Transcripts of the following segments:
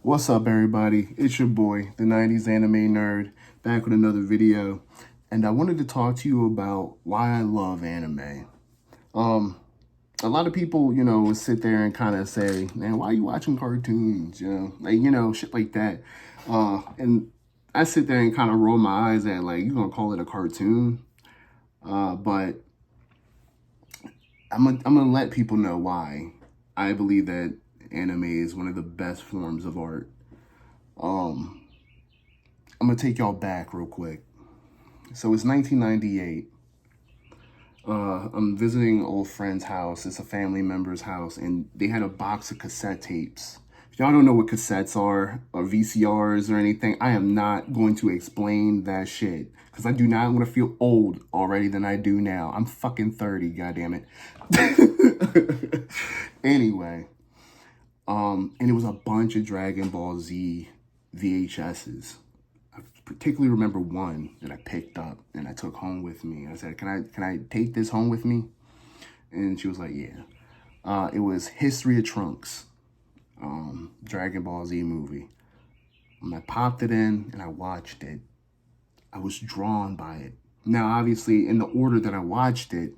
What's up, everybody? It's your boy, the 90s anime nerd, back with another video. And I wanted to talk to you about why I love anime. Um, a lot of people, would sit there and kind of say, man, why are you watching cartoons? Shit like that. And I sit there and kind of roll my eyes at, like, you gonna call it a cartoon? But I'm gonna let people know why I believe that anime is one of the best forms of art. Um, I'm gonna take y'all back real quick. So it's 1998. I'm visiting an old friend's house. It's a family member's house, and they had a box of cassette tapes. If y'all don't know what cassettes are or VCRs or anything, I am not going to explain that shit because I do not want to feel old already than I do now. I'm fucking 30, goddammit. Anyway, and it was a bunch of Dragon Ball Z VHSs. I particularly remember one that I picked up and I took home with me. I said, can I take this home with me?" And she was like, "Yeah." It was History of Trunks, Dragon Ball Z movie. When I popped it in and I watched it, I was drawn by it. Now, obviously, in the order that I watched it,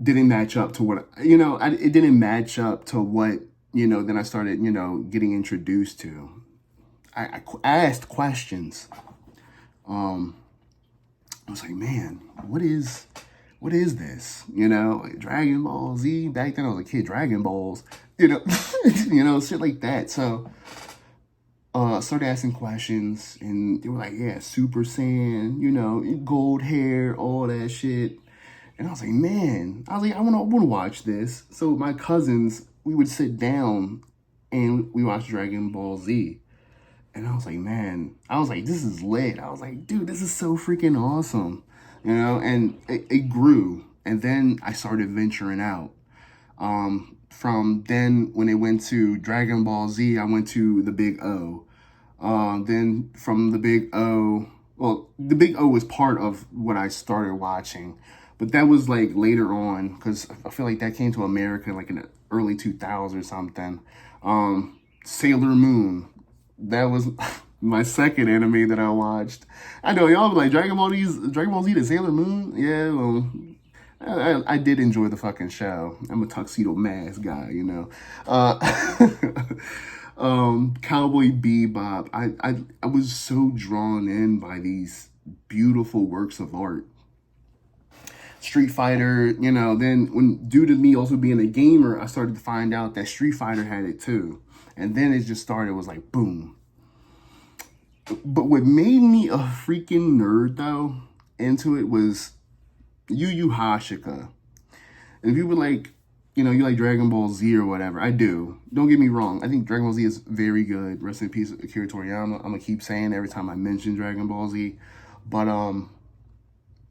didn't match up to what, it didn't match up to what, then I started, getting introduced to. I asked questions. I was like, man, what is this? Dragon Ball Z. Back then I was a kid, Dragon Balls, shit like that. So I started asking questions and they were like, yeah, Super Saiyan, gold hair, all that shit. And I was like, man, I wanna watch this. So my cousins, we would sit down and we watched Dragon Ball Z. And I was like, man, this is lit. I was like, dude, this is so freaking awesome. And it grew. And then I started venturing out. From then, when it went to Dragon Ball Z, I went to the Big O. Then from the Big O, well, the Big O was part of what I started watching. But that was like later on, because I feel like that came to America like in the early 2000s or something. Sailor Moon, that was my second anime that I watched. I know y'all be like Dragon Ball Z to Sailor Moon. Yeah, well, I did enjoy the fucking show. I'm a tuxedo mask guy. Uh, Cowboy Bebop. I was so drawn in by these beautiful works of art. Street Fighter, then when due to me also being a gamer, I started to find out that Street Fighter had it too. And then it just started, was like, boom. But what made me a freaking nerd, though, into it was Yu Yu Hashika. And if you were like, you like Dragon Ball Z or whatever, I do. Don't get me wrong. I think Dragon Ball Z is very good. Rest in peace, Akira Toriyama. I'm going to keep saying every time I mention Dragon Ball Z. But,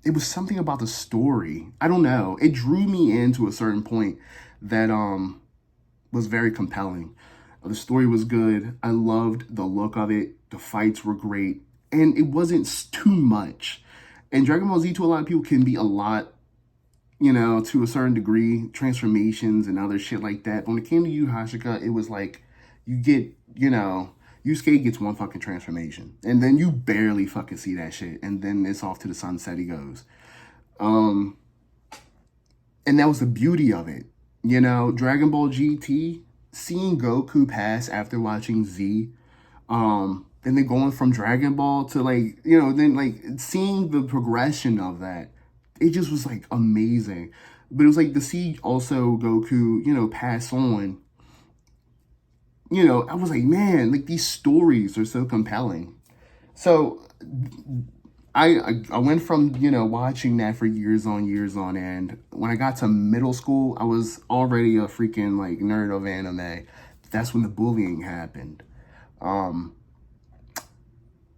it was something about the story. I don't know. It drew me into a certain point that, was very compelling. The story was good. I loved the look of it. The fights were great. And it wasn't too much. And Dragon Ball Z to a lot of people can be a lot, to a certain degree, transformations and other shit like that. But when it came to Yu Hashika, it was like you get, Yusuke gets one fucking transformation. And then you barely fucking see that shit. And then it's off to the sunset he goes. And that was the beauty of it. Dragon Ball GT, seeing Goku pass after watching Z, and then going from Dragon Ball to then like seeing the progression of that, it just was like amazing. But it was like to see also Goku, pass on. I was like, man, like these stories are so compelling. So I went from watching that for years on end. When I got to middle school, I was already a freaking like nerd of anime. That's when the bullying happened.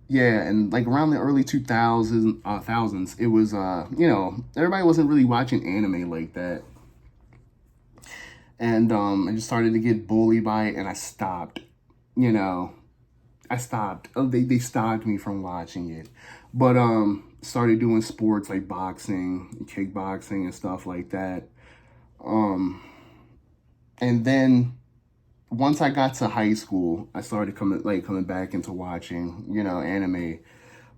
Yeah, and like around the early 2000s, thousands, it was everybody wasn't really watching anime like that. And I just started to get bullied by it, and I stopped. You know, I stopped. They stopped me from watching it, but started doing sports like boxing, kickboxing, and stuff like that. And then once I got to high school, I started coming back into watching, anime.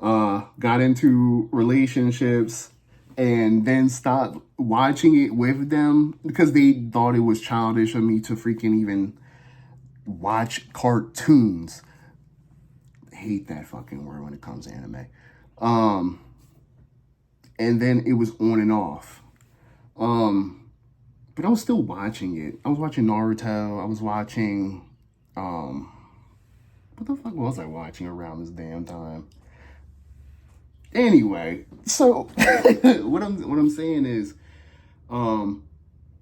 Got into relationships and then stopped watching it with them because they thought it was childish of me to freaking even watch cartoons. I hate that fucking word when it comes to anime. And then it was on and off. But I was still watching it. I was watching Naruto. I was watching, what the fuck was I watching around this damn time? Anyway, so what I'm saying is, when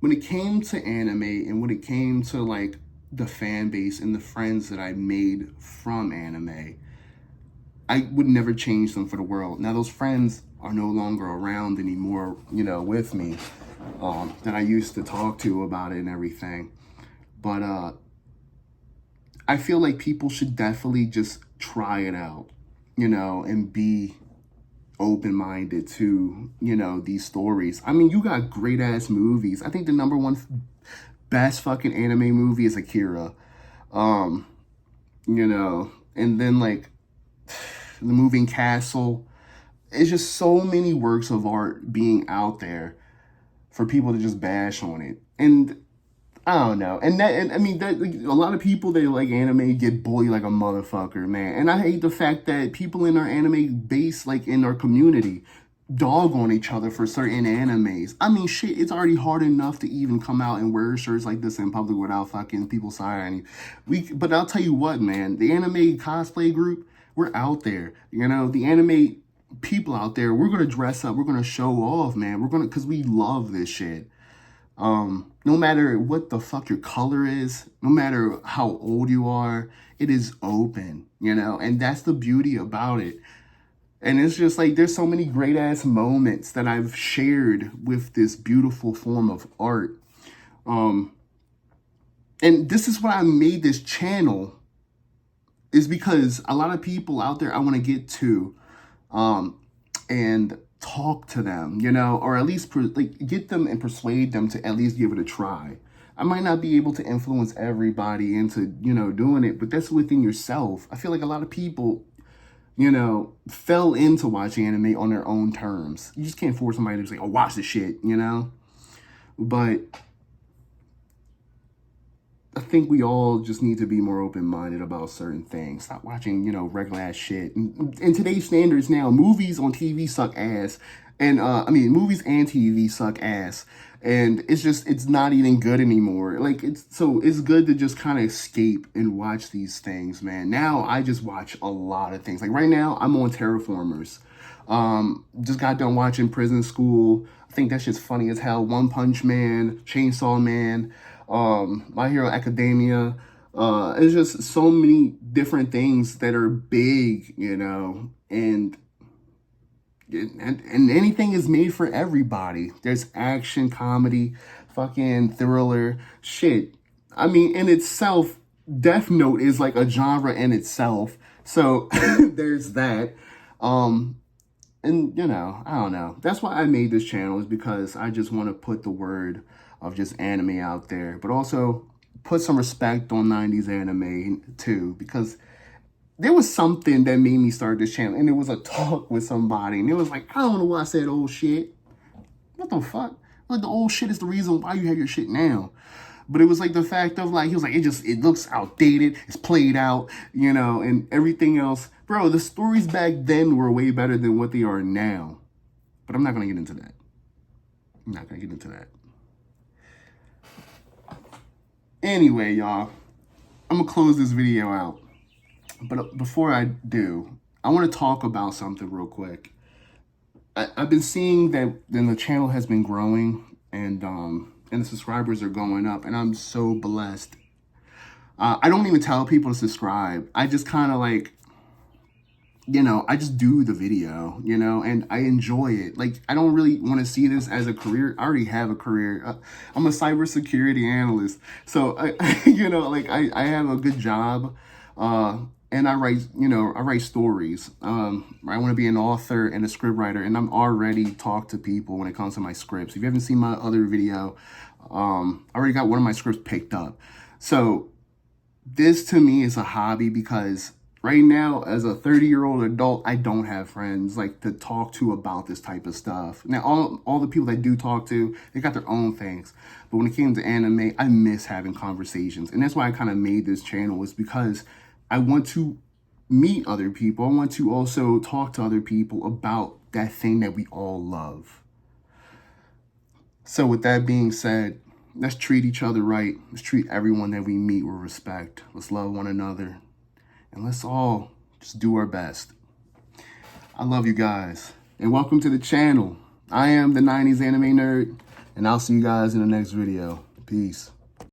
it came to anime and when it came to like the fan base and the friends that I made from anime, I would never change them for the world. Now those friends are no longer around anymore, with me, that I used to talk to about it and everything. But I feel like people should definitely just try it out, and be open-minded to, these stories. I mean, you got great ass movies. I think the number one best fucking anime movie is Akira. And then like The Moving Castle. It's just so many works of art being out there for people to just bash on it. And I don't know. And I mean, that like, a lot of people that like anime get bullied like a motherfucker, man. And I hate the fact that people in our anime base, like in our community, dog on each other for certain animes. I mean, shit, it's already hard enough to even come out and wear shirts like this in public without fucking people sighing. But I'll tell you what, man, the anime cosplay group, we're out there. The anime people out there, we're gonna dress up, we're gonna show off, man. Because we love this shit. No matter what the fuck your color is, no matter how old you are, it is open, and that's the beauty about it. And it's just like, there's so many great ass moments that I've shared with this beautiful form of art. And this is why I made this channel, is because a lot of people out there I want to get to, and talk to them, or at least get them and persuade them to at least give it a try. I might not be able to influence everybody into, doing it, but that's within yourself. I feel like a lot of people, fell into watching anime on their own terms. You just can't force somebody to say, oh, watch the shit, But I think we all just need to be more open-minded about certain things. Stop watching, regular ass shit. And in today's standards now, movies on TV suck ass. And, movies and TV suck ass. And it's not even good anymore. Like, it's good to just kind of escape and watch these things, man. Now, I just watch a lot of things. Like, right now, I'm on Terraformers. Just got done watching Prison School. I think that shit's funny as hell. One Punch Man, Chainsaw Man, My Hero Academia. It's just so many different things that are big, and anything is made for everybody. There's action, comedy, fucking thriller, shit. I mean, in itself, Death Note is like a genre in itself. So there's that. And I don't know. That's why I made this channel, is because I just want to put the word of just anime out there, but also put some respect on 90s anime too, because there was something that made me start this channel, and it was a talk with somebody, and it was like, I don't know why I said old shit. What the fuck? Like, the old shit is the reason why you have your shit now. But it was like the fact of like, he was like, it looks outdated, it's played out, and everything else. Bro, the stories back then were way better than what they are now. But I'm not gonna get into that. Anyway, y'all, I'm gonna close this video out. But before I do, I want to talk about something real quick. I've been seeing that then the channel has been growing, and the subscribers are going up, and I'm so blessed. I don't even tell people to subscribe. I just kind of like, I just do the video, and I enjoy it. Like, I don't really want to see this as a career. I already have a career. I'm a cybersecurity analyst. So, I have a good job. And I write stories. I want to be an author and a script writer, and I'm already talk to people when it comes to my scripts. If you haven't seen my other video, I already got one of my scripts picked up. So this to me is a hobby because right now, as a 30-year-old adult, I don't have friends like to talk to about this type of stuff. Now, all the people that I do talk to, they got their own things. But when it came to anime, I miss having conversations. And that's why I kind of made this channel, is because I want to meet other people. I want to also talk to other people about that thing that we all love. So with that being said, let's treat each other right. Let's treat everyone that we meet with respect. Let's love one another. And let's all just do our best. I love you guys. And welcome to the channel. I am the 90s Anime Nerd. And I'll see you guys in the next video. Peace.